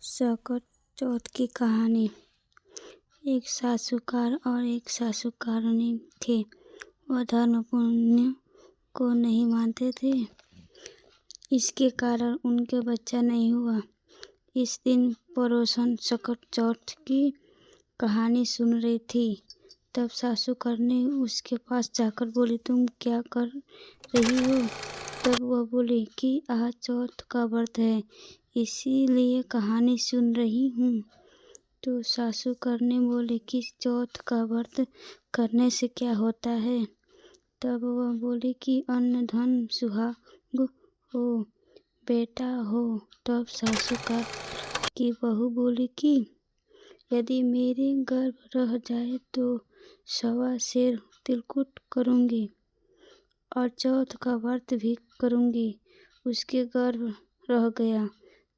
सकट चौथ की कहानी। एक साहूकार और एक साहूकारनी थे। वह धर्म पुण्य को नहीं मानते थे। इसके कारण उनके बच्चा नहीं हुआ। इस दिन पड़ोसन सकट चौथ की कहानी सुन रही थी। तब साहूकारनी उसके पास जाकर बोली, तुम क्या कर रही हो? तब वह बोली कि आज चौथ का व्रत है, इसीलिए कहानी सुन रही हूँ। तो साहूकारनी बोली कि चौथ का व्रत करने से क्या होता है? तब वह बोली कि अन्न धन सुहाग हो, बेटा हो। तब साहूकार की बहू बोली कि यदि मेरे गर्भ रह जाए तो 1.25 सेर तिलकुट करूँगी और चौथ का व्रत भी करूँगी। उसके गर्भ रह गया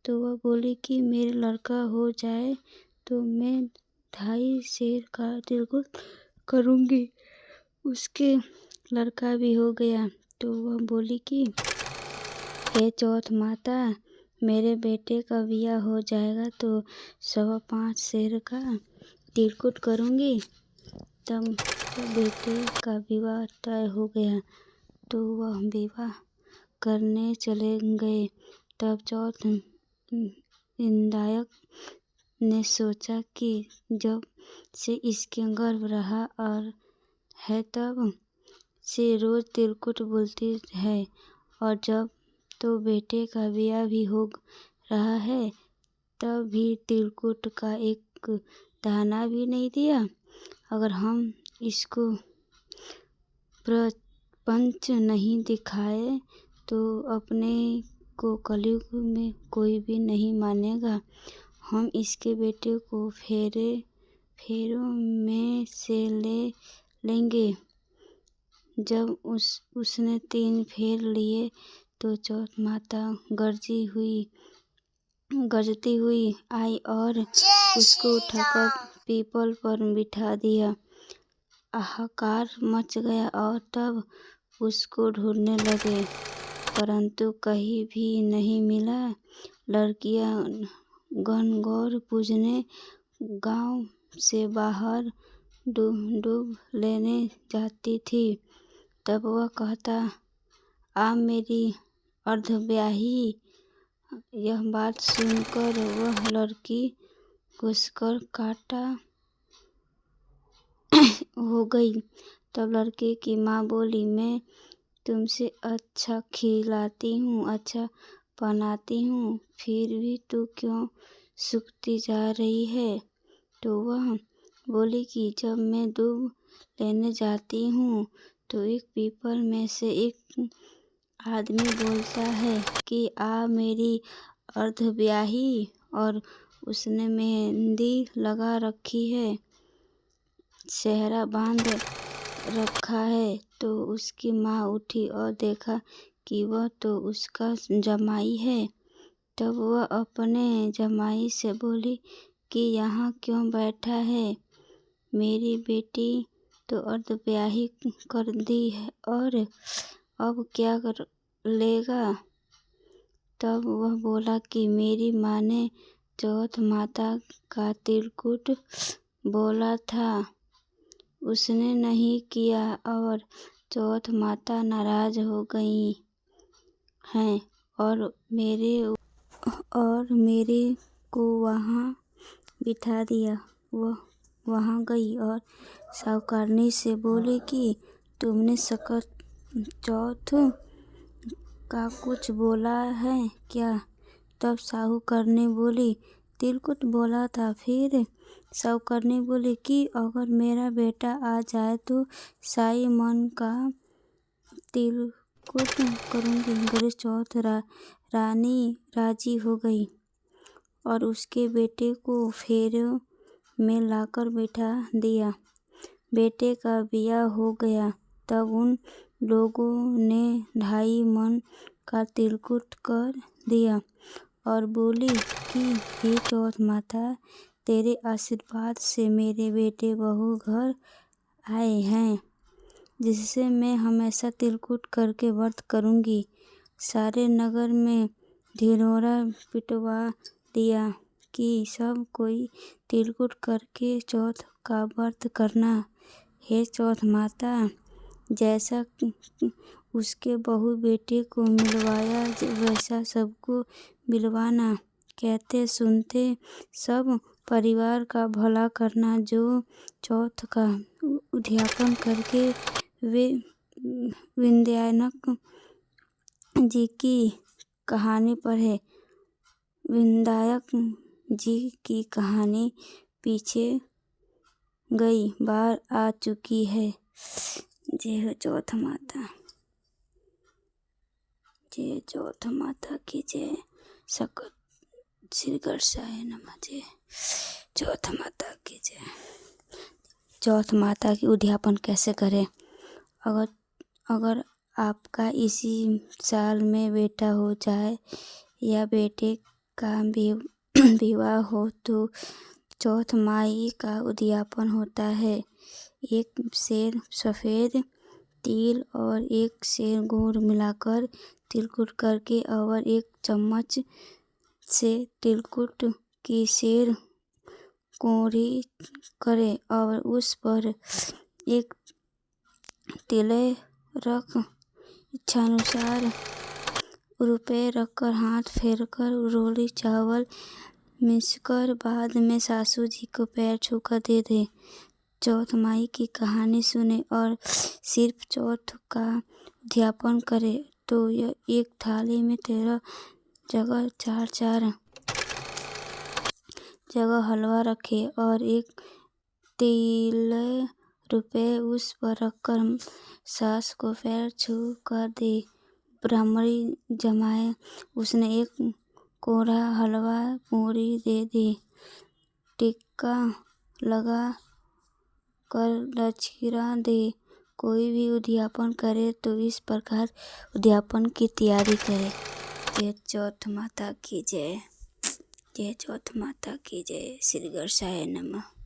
तो वह बोली कि मेरे लड़का हो जाए तो मैं 2.5 सेर का तिलकुट करूँगी। उसके लड़का भी हो गया तो वह बोली कि हे चौथ माता, मेरे बेटे का ब्याह हो जाएगा तो 5.25 सेर का तिलकुट करूँगी। तब बेटे का विवाह तय हो गया तो वह विवाह करने चले गए। तब चौथ इंदायक ने सोचा कि जब से इसके गर्भ रहा और है तब से रोज तिलकुट बोलती है, और जब तो बेटे का ब्याह भी हो रहा है तब भी तिलकुट का एक दाना भी नहीं दिया। अगर हम इसको प्रपंच नहीं दिखाए तो अपने को कलयुग में कोई भी नहीं मानेगा। हम इसके बेटे को फेरों में से ले लेंगे। जब उसने 3 फेर लिए तो चौथ माता गरजती हुई आई और उसको उठाकर पीपल पर बिठा दिया। हाहाकार मच गया और तब उसको ढूंढने लगे, परंतु कहीं भी नहीं मिला। लड़कियां गणगौर पूजने गांव से बाहर डूब लेने जाती थी। तब वह कहता, आ मेरी अर्धब्याही। यह बात सुनकर वह लड़की घुसकर काटा हो गई। तब लड़के की माँ बोली, मैं तुमसे अच्छा खिलाती हूँ, अच्छा पहनाती हूँ, फिर भी तू क्यों सूखती जा रही है? तो वह बोली कि जब मैं दूध लेने जाती हूँ तो एक पीपल में से एक आदमी बोलता है कि आ मेरी अर्धब्याही, और उसने मेहंदी लगा रखी है, सेहरा बांध रखा है। तो उसकी माँ उठी और देखा कि वह तो उसका जमाई है। तब वह अपने जमाई से बोली कि यहाँ क्यों बैठा है? मेरी बेटी तो अर्धब्याही कर दी है और अब क्या कर लेगा? तब वह बोला कि मेरी माँ ने चौथ माता का तिलकुट बोला था, उसने नहीं किया और चौथ माता नाराज हो गई हैं और मेरे को वहाँ बिठा दिया। वह वहाँ गई और साहूकारनी से बोली कि तुमने सकट चौथ का कुछ बोला है क्या? तब साहूकारनी बोली, तिलकुट बोला था। फिर साहूकारनी बोली कि अगर मेरा बेटा आ जाए तो साई मन का तिलकुट करूँगी। गणेश चौथ रानी राजी हो गई और उसके बेटे को फेरों में लाकर बिठा दिया। बेटे का ब्याह हो गया। तब उन लोगों ने 2.5 मन का तिलकुट कर दिया और बोली कि हे चौथ माता, तेरे आशीर्वाद से मेरे बेटे बहू घर आए हैं, जिससे मैं हमेशा तिलकुट करके व्रत करूँगी। सारे नगर में ढिढोरा पिटवा दिया कि सब कोई तिलकुट करके चौथ का व्रत करना। हे चौथ माता, जैसा उसके बहू बेटे को मिलवाया वैसा सबको मिलवाना। कहते सुनते सब परिवार का भला करना। जो चौथ का उद्यापन करके वे विंध्यायक जी की कहानी पढ़े। विंध्यायक जी की कहानी पीछे कई बार आ चुकी है। जय हो चौथ माता, जय चौथ माता की जय। सकल श्री गणेशाय नमः। जय चौथ माता की जय। चौथ माता की उद्यापन कैसे करें? अगर आपका इसी साल में बेटा हो जाए या बेटे का विवाह हो तो चौथ माई का उद्यापन होता है। एक सेर सफ़ेद तिल और एक सेर गुड़ मिलाकर तिलकुट करके और एक चम्मच से तिलकुट की सेर कोरी करें और उस पर एक तिलय रख इच्छानुसार रुपए रखकर हाथ फेरकर रोली चावल मिसकर बाद में सासू जी को पैर छूकर दे दे। चौथ माई की कहानी सुने और सिर्फ चौथ का उद्यापन करे तो यह एक थाली में 13 जगह 4 जगह हलवा रखे और एक तिलय रुपए उस पर रखकर सास को पैर छू कर दे। ब्राह्मणी जमाए उसने एक कोरा हलवा पूरी दे दे। टिक्का लगा कर दक्षिणा दे। कोई भी उद्यापन करे तो इस प्रकार उद्यापन की तैयारी करे। जय चौथ माता की जय। जय चौथ माता की जय। श्री गणेशाय नमः।